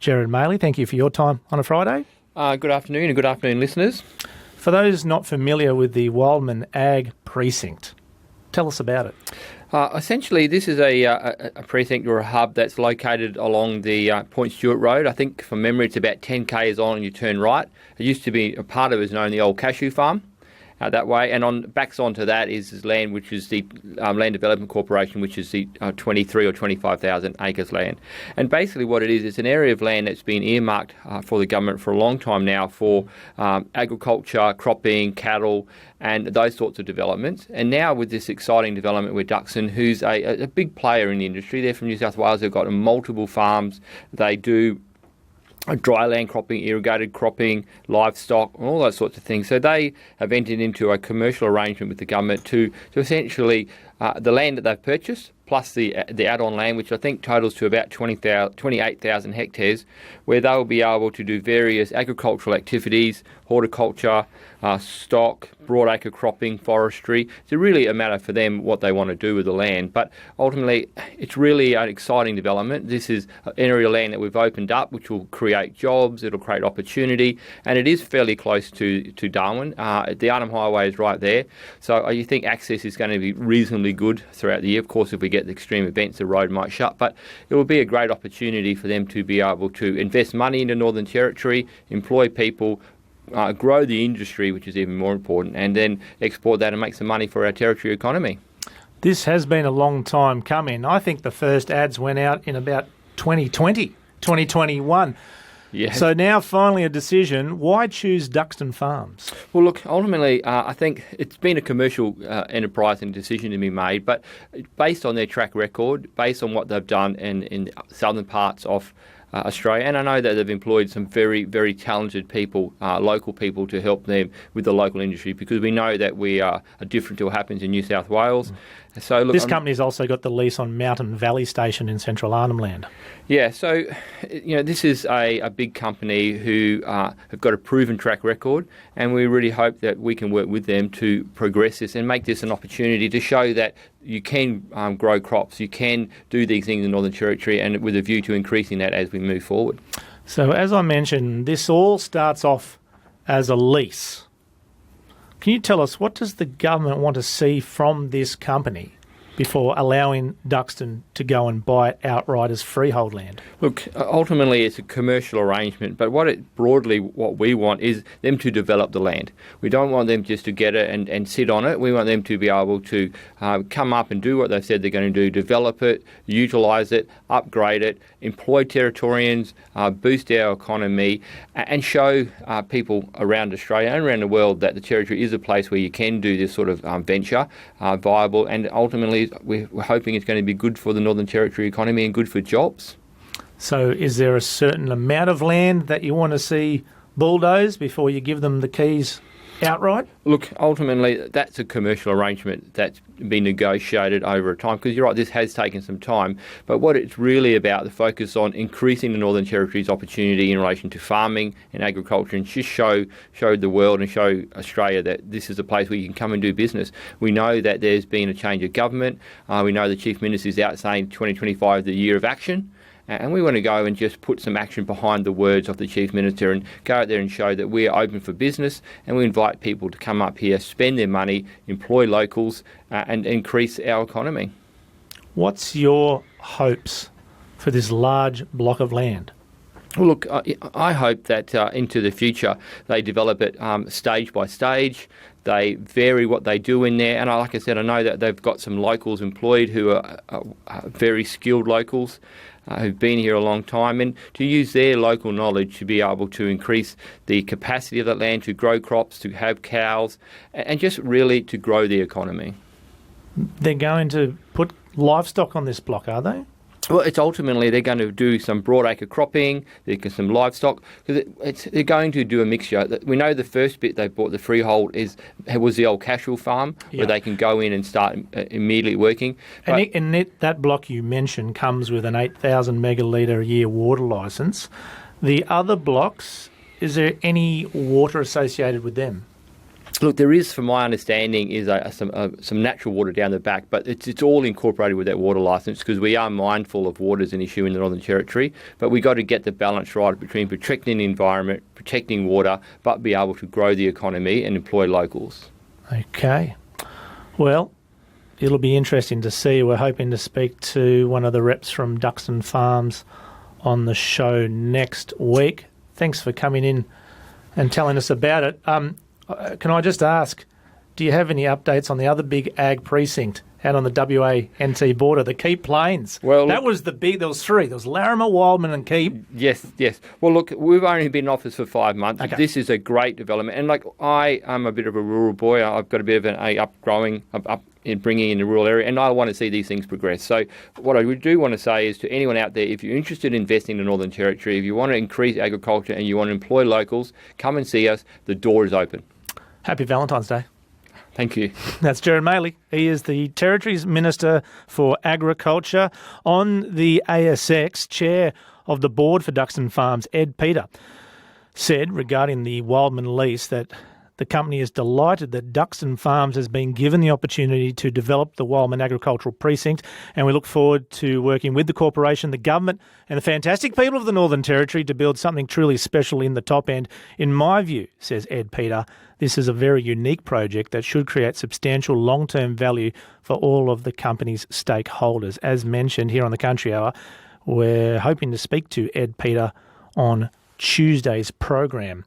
Gerard Maley, thank you for your time on a Friday. Good afternoon and good afternoon, listeners. For those not familiar with the Wildman Ag Precinct, tell us about it. Essentially, this is a precinct or a hub that's located along the Point Stewart Road. I think from memory it's about 10 k's on and you turn right. It used to be a part of it was known the old cashew farm. That way, and backs onto that is land, which is the Land Development Corporation, which is the 23 or 25,000 acres land. And basically what it is, it's an area of land that's been earmarked for the government for a long time now for agriculture, cropping, cattle, and those sorts of developments. And now with this exciting development with Duxton, who's a big player in the industry, they're from New South Wales, they've got multiple farms, they do dry land cropping, irrigated cropping, livestock, and all those sorts of things. So they have entered into a commercial arrangement with the government to essentially the land that they've purchased plus the add-on land, which I think totals to about 28,000 hectares, where they will be able to do various agricultural activities, horticulture, stock, broadacre cropping, forestry. It's really a matter for them what they want to do with the land. But ultimately, it's really an exciting development. This is an area of land that we've opened up, which will create jobs, it'll create opportunity, and it is fairly close to Darwin. The Arnhem Highway is right there. So you think access is going to be reasonably good throughout the year. Of course, if we get the extreme events, the road might shut, but it will be a great opportunity for them to be able to invest money into Northern Territory, employ people, grow the industry, which is even more important, and then export that and make some money for our territory economy. This has been a long time coming. I think the first ads went out in about 2020, 2021. Yes. So now finally a decision. Why choose Duxton Farms? Well, look, ultimately, I think it's been a commercial enterprise and decision to be made, but based on their track record, based on what they've done in southern parts of Australia, and I know that they've employed some very, very talented people, local people, to help them with the local industry, because we know that we are different to what happens in New South Wales. So look, this company's also got the lease on Mountain Valley Station in Central Arnhem Land. Yeah, so this is a big company who have got a proven track record, and we really hope that we can work with them to progress this and make this an opportunity to show that you can grow crops, you can do these things in Northern Territory, and with a view to increasing that as we move forward. So as I mentioned, this all starts off as a lease. Can you tell us, what does the government want to see from this company before allowing Duxton to go and buy it outright as freehold land? Look, ultimately it's a commercial arrangement, but what we want is them to develop the land. We don't want them just to get it and sit on it. We want them to be able to come up and do what they've said they're going to do, develop it, utilise it, upgrade it, employ Territorians, boost our economy, and show people around Australia and around the world that the Territory is a place where you can do this sort of venture viable, and ultimately we're hoping it's going to be good for the Northern Territory economy and good for jobs. So is there a certain amount of land that you want to see bulldozed before you give them the keys outright? Look, ultimately that's a commercial arrangement that's been negotiated over time, because you're right, this has taken some time, but what it's really about, the focus on increasing the Northern Territory's opportunity in relation to farming and agriculture, and just show the world and show Australia that this is a place where you can come and do business. We know that there's been a change of government. We know the Chief Minister is out saying 2025 is the year of action. And we want to go and just put some action behind the words of the Chief Minister and go out there and show that we are open for business, and we invite people to come up here, spend their money, employ locals, and increase our economy. What's your hopes for this large block of land? Well, look, I hope that into the future they develop it stage by stage. They vary what they do in there. And like I said, I know that they've got some locals employed who are very skilled locals who've been here a long time, and to use their local knowledge to be able to increase the capacity of that land, to grow crops, to have cows, and just really to grow the economy. They're going to put livestock on this block, are they? Well, it's ultimately they're going to do some broadacre cropping, some livestock, because they're going to do a mixture. We know the first bit they bought, the freehold, was the old cashew farm, where they can go in and start immediately working. And that block you mentioned comes with an 8,000 megalitre a year water licence. The other blocks, is there any water associated with them? Look, there is, from my understanding, is some natural water down the back, but it's all incorporated with that water licence because we are mindful of water as an issue in the Northern Territory, but we've got to get the balance right between protecting the environment, protecting water, but be able to grow the economy and employ locals. Okay. Well, it'll be interesting to see. We're hoping to speak to one of the reps from Duxton Farms on the show next week. Thanks for coming in and telling us about it. Can I just ask, do you have any updates on the other big ag precinct out on the WA-NT border, the Keep Plains? Well, that was the big, there was three. There was Larimer, Wildman and Keep. Yes. Well, look, we've only been in office for 5 months. Okay. This is a great development. And, I am a bit of a rural boy. I've got a bit of an up in bringing in the rural area, and I want to see these things progress. So what I do want to say is to anyone out there, if you're interested in investing in the Northern Territory, if you want to increase agriculture and you want to employ locals, come and see us. The door is open. Happy Valentine's Day. Thank you. That's Gerard Maley. He is the Territory's Minister for Agriculture. On the ASX, Chair of the Board for Duxton Farms, Ed Peter, said regarding the Wildman lease that the company is delighted that Duxton Farms has been given the opportunity to develop the Wildman Agricultural Precinct, and we look forward to working with the corporation, the government and the fantastic people of the Northern Territory to build something truly special in the top end. In my view, says Ed Peter, this is a very unique project that should create substantial long-term value for all of the company's stakeholders. As mentioned here on the Country Hour, we're hoping to speak to Ed Peter on Tuesday's program.